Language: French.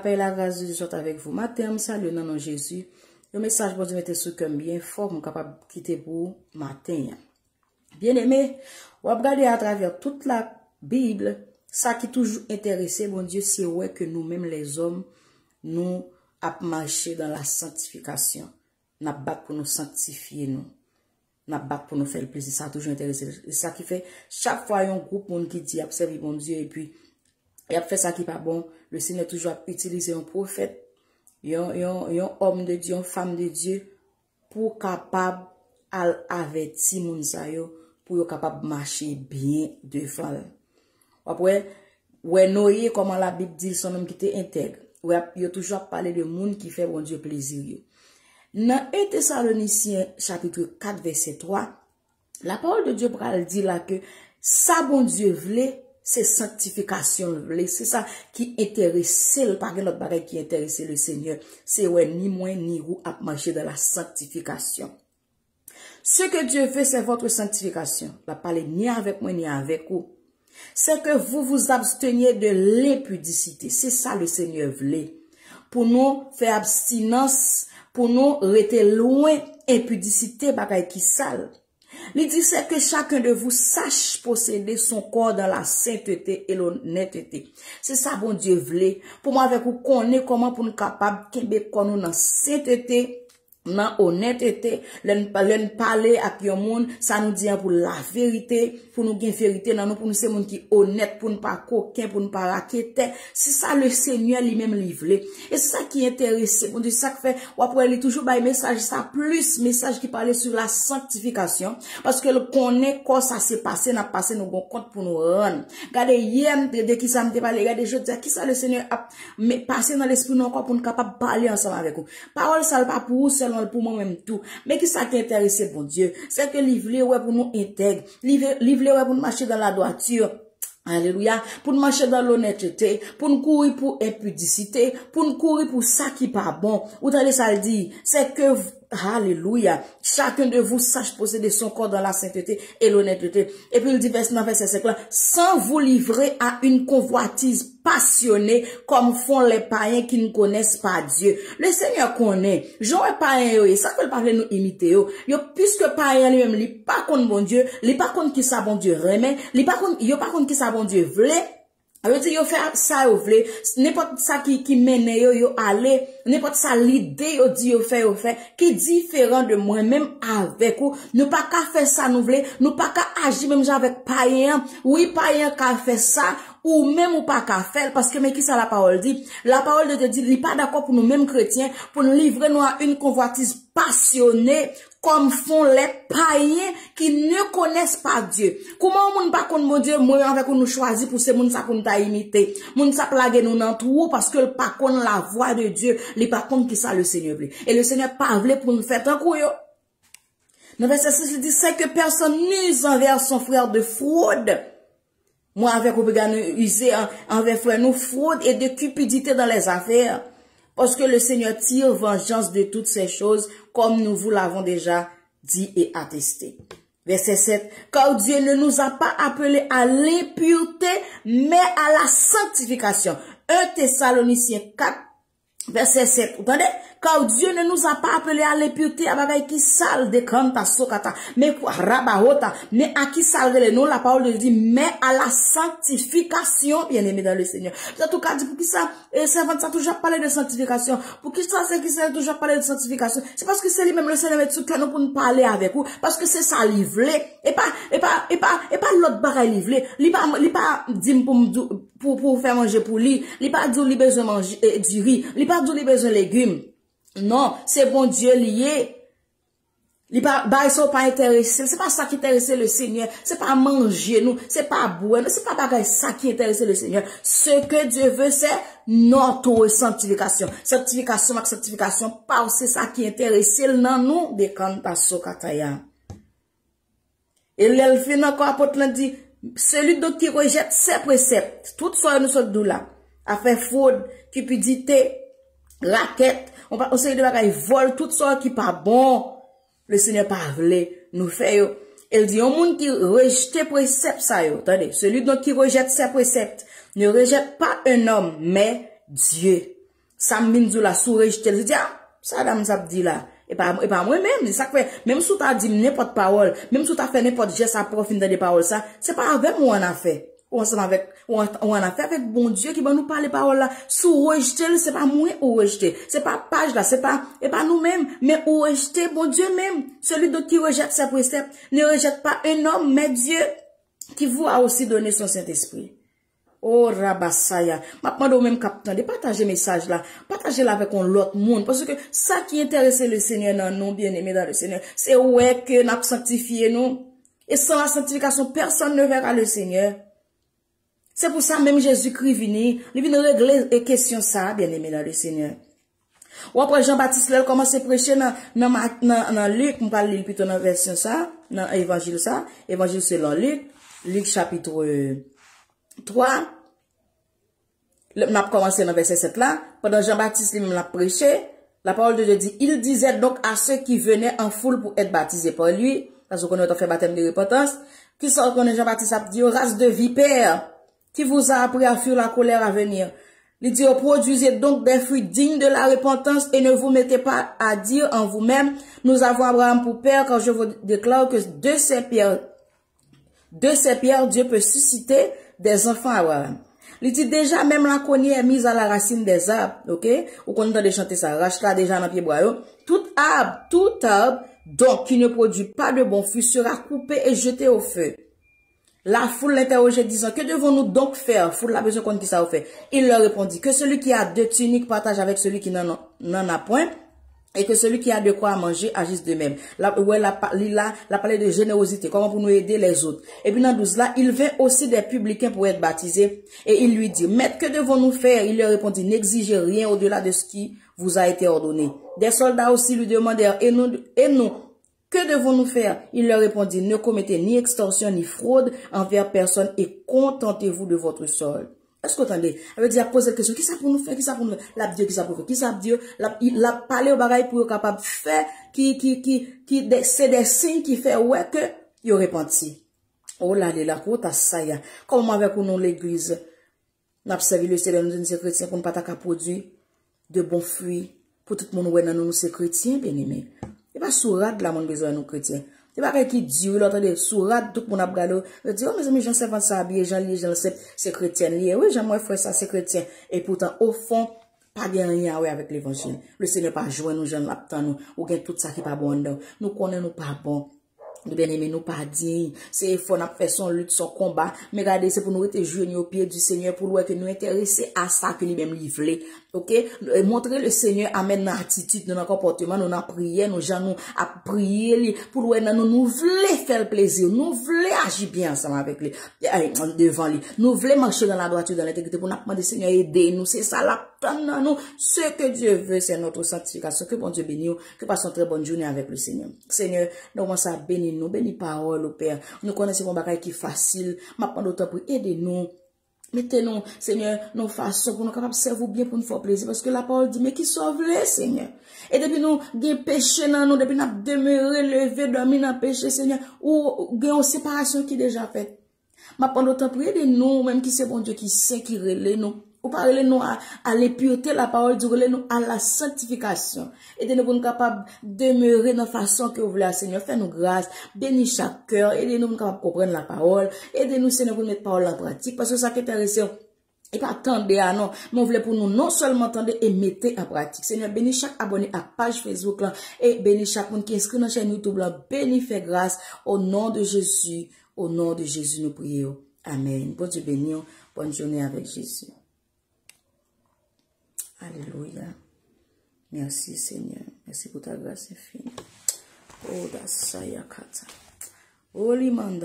Paix et la grâce de Dieu soit avec vous. Matin, salut dans le nom de Jésus. Le message pour Dieu mettez sur cœur bien fort, pour capable de quitter pour matin. Bien aimé, on va regarder à travers toute la Bible, ça qui toujours intéressé, bon Dieu, c'est ouais que nous-mêmes les hommes, nous avons marché dans la sanctification. Nous avons battu pour nous sanctifier, nous. Nous avons battu pour nous faire le plaisir. Ça a toujours intéressé. C'est ça qui fait, chaque fois, il y a un groupe qui dit, observe bon Dieu, et puis, il a fait ça qui n'est pas bon. Le Seigneur toujours utilisé un prophète, un homme de Dieu, une femme de Dieu, pour capable avertir moun sa yo, pour capable marcher bien devant. Après, ouais Noé, comment la Bible dit, son homme qui était intègre. Ouais, il a toujours parlé de moun qui fait bon Dieu plaisir. Dans 1 Thessaloniciens, chapitre 4, verset 3, la parole de Dieu dit là que ça bon Dieu voulait, c'est sanctification, c'est ça qui intéresse le par l'autre bagage qui intéresse le Seigneur. C'est ouais, ni moins ni vous à marcher dans la sanctification. Ce que Dieu veut, c'est votre sanctification. Il va parler ni avec moi ni avec vous. C'est que vous vous absteniez de l'impudicité. C'est ça le Seigneur voulait. Pour nous faire abstinence, pour nous rester loin, impudicité, bagage qui sale. Il dit c'est que chacun de vous sache posséder son corps dans la sainteté et l'honnêteté. C'est ça bon Dieu voulait. Pour moi avec vous connaître comment pour nous capables de nous dans sainteté, dans honnêteté, l'en parler à qui monde, ça nous dit pour la vérité, pour nous gagner vérité dans nous, pour nous c'est monde qui honnête, pour nous pas coquin, pour nous pas raqueter. C'est ça le Seigneur lui-même livré. Et c'est ça qui est intéressant. Bon Dieu, ça fait, ou après il toujours un message, ça plus message qui parlait sur la sanctification, parce que le connaît quoi ça s'est passé, n'a passé nos bons comptes pour nous rendre. Regardez hier, de qui ça me parlé, regardez je dis qui ça le Seigneur a passé dans l'esprit nous encore pour nous capable parler ensemble avec vous. Parole ça pas pour vous seul pour moi-même tout. Mais qui ça qui intéresse bon Dieu? C'est que livrer ouais pour nous intègre. Livrer ouais pour nous marcher dans la droiture. Alléluia. Pour nous marcher dans l'honnêteté. Pour nous courir pour impudicité. Pour nous courir pour ça qui pas bon. Vous entendez ça le dit? C'est que alléluia. Chacun de vous sache posséder son corps dans la sainteté et l'honnêteté. Et puis il dit verset 5 là, sans vous livrer à une convoitise passionnée comme font les païens qui ne connaissent pas Dieu. Le Seigneur connaît. J'aurais païen yo, ça fait pas nous imiter yo. Puisque païen lui-même, li pas contre bon Dieu, li pas contre qui ça bon Dieu remet, li pas contre yo pas contre qui ça bon Dieu voulait. Alors, yo faire ça, yo vle, n'importe ça qui mène yo aller, n'importe ça l'idée yo dit yo fait, qui différent de moi-même avec vous, nous pas qu'à faire ça nous vle, nous pas qu'à agir même avec païen, oui païen qu'à faire ça, ou même ou pas qu'à faire, parce que mais qui ça la parole dit? La parole de Dieu dit, il pas d'accord pour nous mêmes chrétiens, pour nous livrer nous à une convoitise passionnée, comme font les païens qui ne connaissent pas Dieu. Comment on ne pas connaît mon Dieu, moi avec nous choisir pour ces moun ça pour nous imiter. Moun ça plague nous dans tout parce que le pas connaît la voix de Dieu, les pas connaît qui ça le Seigneur veut. Et le Seigneur pas voulu pour nous faire tant coup yo. Dans verset 6 il dit c'est que personne n'use envers son frère de fraude. Moi avec vous user envers frère nous fraude et de cupidité dans les affaires. Parce que le Seigneur tire vengeance de toutes ces choses, comme nous vous l'avons déjà dit et attesté. Verset 7. Car Dieu ne nous a pas appelés à l'impureté, mais à la sanctification. 1 Thessaloniciens 4, verset 7. Vous entendez? Car Dieu ne nous a pas appelés à l'impureté, à bagaille qui sale de kanta sokata, mais rabahota, mais à qui sale de nous, la parole de Dieu dit, mais à la sanctification, bien aimé dans le Seigneur. En tout cas, pour qui ça, servant ça toujours parlé de sanctification. Pour qui ça, c'est qui ça toujours parlé de sanctification. C'est parce que c'est lui-même le Seigneur met sous cœur pour nous parler avec vous, parce que c'est ça livré, et pas l'autre bagaille livré. Il pas dit pour faire manger pour lui, il pas dit qu'il besoin manger du riz, il pas dit qu'il besoin de légumes. Non, c'est bon Dieu lié. Il pas intéressé. C'est pas ça qui intéresse le Seigneur. C'est pas manger nous. C'est pas boire. C'est pas bagay ça qui intéresse le Seigneur. Ce que Dieu veut, c'est notre sanctification. Sanctification, parce que c'est ça qui intéresse dans nous de kantaso kataya. Et l'elfin encore apôtre dit, celui donc qui rejette ses préceptes, toute fois nous sommes d'où là, a fait fraude, cupidité, raquette, on sait de bagaille vol, toutes sortes qui pas bon. Le Seigneur pas voulait nous faire. Elle dit, un monde qui rejette préceptes ça yo. Attendez, celui donc qui rejette ses préceptes ne rejette pas un homme, mais Dieu. Ça m'inzou la sous rejeté. Je dis, ah, ça dame ça dit là. Et pas moi-même, ça fait, même si tu as dit n'importe parole, même si tu as fait n'importe geste à profiter des paroles, ça, c'est pas avec moi on a fait. Ou ensemble avec, on a fait avec bon Dieu qui va nous parler paroles là. Sous rejeté, c'est pas moi ou rejeté. C'est pas page là, c'est pas, et pas nous-mêmes, mais ou rejeté, bon Dieu même. Celui d'autre qui rejette ses préceptes, ne rejette pas un homme, mais Dieu, qui vous a aussi donné son Saint-Esprit. Oh, Rabassaya. Maintenant, même capitaine, de partager message là. Partagez là avec l'autre monde. Parce que ça qui intéresse le Seigneur dans nous, bien-aimés dans le Seigneur, c'est ouais que nous avons sanctifié nous. Et sans la sanctification, personne ne verra le Seigneur. C'est pour ça même Jésus-Christ vini. Il vient régler les questions ça, bien-aimés dans le Seigneur. Ou après Jean-Baptiste, là, commence à prêcher dans Luc, on parle plutôt dans version ça, dans évangile ça. Évangile selon Luc. Luc chapitre 3, on a commencé dans verset 7 là, pendant Jean-Baptiste lui-même l'a prêché, la parole de Dieu dit, il disait donc à ceux qui venaient en foule pour être baptisés par lui, parce qu'on a fait baptême de repentance, qui sont qu'on Jean-Baptiste a dit, race de vipères, qui vous a appris à fuir la colère à venir. Il dit, produisez donc des fruits dignes de la repentance et ne vous mettez pas à dire en vous-même, nous avons Abraham pour père, car je vous déclare que de ces pierres, Dieu peut susciter des enfants à Abraham. Il dit déjà, même la cognée est mise à la racine des arbres, ok? Ou qu'on entend chanter ça, racheta déjà dans pied boyau. Tout arbre, donc, qui ne produit pas de bons fruits sera coupé et jeté au feu. La foule l'interrogeait disant, que devons-nous donc faire? Foule la besoin qu'on qui ça au fait. Il leur répondit, que celui qui a 2 tuniques partage avec celui qui n'en a point. Et que celui qui a de quoi manger agisse de même. Là, où elle a parlé de générosité, comment pour nous aider les autres. Et puis dans 12 là, il vint aussi des publicains pour être baptisés. Et il lui dit, maître, que devons-nous faire? Il leur répondit, n'exigez rien au-delà de ce qui vous a été ordonné. Des soldats aussi lui demandèrent, et nous, que devons-nous faire? Il leur répondit, ne commettez ni extorsion ni fraude envers personne et contentez-vous de votre solde. Est-ce que vous entendez? Elle veut dire, poser la question, qui ça pour nous faire? Qui ça pour nous faire? La Dieu, qui ça pour faire? Qui ça Dieu? Il a parlé au bagaille pour être capable de faire, c'est des signes qui fait, ouais, que, il repenti. Oh là, la côte à ça, ya. Comment avec nous, l'église, n'a pas servi le Seigneur, nous, ces chrétiens, pour ne pas produire de bons fruits, pour tout le monde, ouais, nous, ces chrétiens, bien aimés. Et pas sourate, là, mon besoin, nous, chrétiens. C'est pas qui dit, l'entendez, sourate, tout le monde a bradé, il dit, oh, mes amis, j'en sais pas ça, habillé, j'en lis, j'en sais, c'est chrétien, lié. Oui, j'aimerais faire ça, c'est chrétien. Et pourtant, au fond, pas de rien, ouais, avec l'évangile. Le Seigneur pas joué nous, j'en l'aptan nous, ou gain tout ça qui pas bon dedans. Nous connaissons pas bon. Nous bien aimés, nous pas dire, c'est faut n'a fait son lutte, son combat, mais regardez, c'est pour nous être joignés au pied du Seigneur, pour nous que nous intéresser à ça que lui-même livré. Ok? Montrer le Seigneur amène notre attitude, notre comportement, nous n'a prié, nous gens nous a prié, pour nous voulons faire plaisir, nous voulons agir bien ensemble avec lui, devant lui. Nous voulons marcher dans la droiture, dans l'intégrité, pour nous demander Seigneur, aider nous, c'est ça là, nous, ce que Dieu veut, c'est notre sanctification, que bon Dieu bénisse nous, que passons une très bonne journée avec le Seigneur. Seigneur, nous commençons à bénir nous, bénis parole, au Père. Nous connaissons mon bagage qui est facile, maintenant d'autant pour aider nous. Mettez-nous, Seigneur, nos façons pour nous capables de servir bien pour nous faire plaisir. Parce que la parole dit, mais qui sauve-les, Seigneur. Et depuis nous, gain péché dans nous, depuis nous demeurer, lever, dormir dans le péché, Seigneur, ou gain une séparation qui est déjà faite. Maintenant d'autant pour aider nous, même qui c'est bon Dieu qui sait qui relève nous. Ou parlez nous à l'impureté, la parole du relais nous à la sanctification. Aidez-nous pour nous capables de demeurer dans la façon que vous voulez, Seigneur. Faites-nous grâce, bénis chaque cœur, aidez-nous pour nous comprendre la parole, aidez-nous, Seigneur, pour mettre la parole en pratique, parce que ça qui est intéressant, et pas attendez à non, mais on voulait pour nous non seulement attendre et mettre en pratique. Seigneur, bénis chaque abonné à page Facebook là, et bénis chaque monde qui est inscrit dans la chaîne YouTube là, bénis, fait grâce, au nom de Jésus, nous prions. Amen. Bon Dieu béni, bonne journée avec Jésus. Alléluia. Merci Seigneur. Merci pour ta grâce infinie. Oh, da saya kata. Holy man,